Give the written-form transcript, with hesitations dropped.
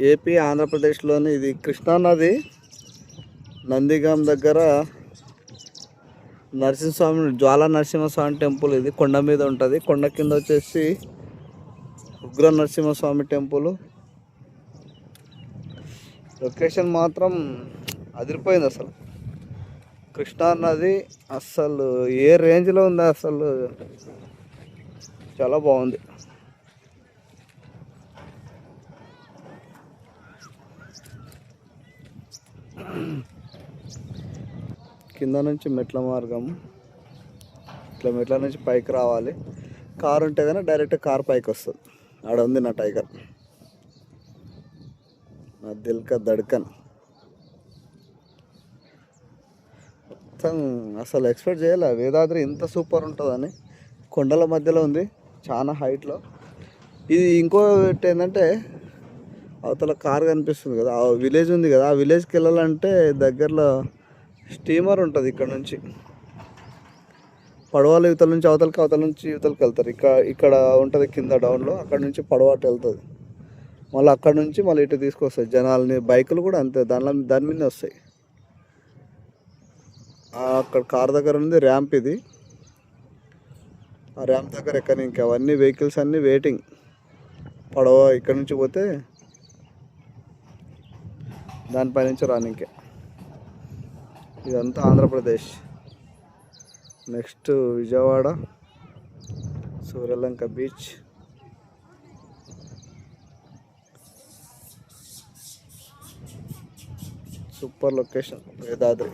AP ఆంధ్రప్రదేశ్లోని ఇది కృష్ణానది నందిగాం దగ్గర నరసింహస్వామి జ్వాలా నరసింహస్వామి టెంపుల్. ఇది కొండ మీద ఉంటుంది. కొండ కింద వచ్చేసి ఉగ్ర నరసింహస్వామి టెంపుల్. లొకేషన్ మాత్రం అదిరిపోయింది అసలు. కృష్ణానది అసలు ఏ రేంజ్లో ఉంది, అసలు చాలా బాగుంది. కింద నుంచి మెట్ల మార్గం, ఇట్లా మెట్ల నుంచి పైకి రావాలి. కారు ఉంటే కానీ డైరెక్ట్ కార్ పైకి వస్తుంది. ఆడ ఉంది నా టైగర్, నా దిల్ కా ధడ్కన్. మొత్తం అసలు ఎక్స్పెక్ట్ చేయలే వేదాద్రి ఇంత సూపర్ ఉంటుందని. కొండల మధ్యలో ఉంది, చాలా హైట్లో. ఇది ఇంకోటి ఏంటంటే అవతల కార్ కనిపిస్తుంది కదా, ఆ విలేజ్ ఉంది కదా, ఆ విలేజ్కి వెళ్ళాలంటే దగ్గరలో స్టీమర్ ఉంటుంది. ఇక్కడ నుంచి పడవలు ఇవతల నుంచి అవతలకి, అవతల నుంచి ఇవతలకి వెళ్తారు. ఇక్కడ ఉంటుంది కింద డౌన్లో, అక్కడ నుంచి పడవ అటు వెళ్తుంది. మళ్ళీ అక్కడ నుంచి మళ్ళీ ఇటు తీసుకొస్తాయి జనాల్ని. బైకులు కూడా అంతే, దాని మీద వస్తాయి. అక్కడ కార్ దగ్గర ఉంది ర్యాంప్. ఇది ఆ ర్యాంప్ దగ్గర ఎక్కని ఇంకా అవన్నీ వెహికల్స్ అన్నీ వెయిటింగ్. పడవ ఇక్కడ నుంచి పోతే దానిపై నుంచి రానికే. ఇదంతా Andhra Pradesh. Next Vijayawada Suryalanka beach. Super location Vedadri.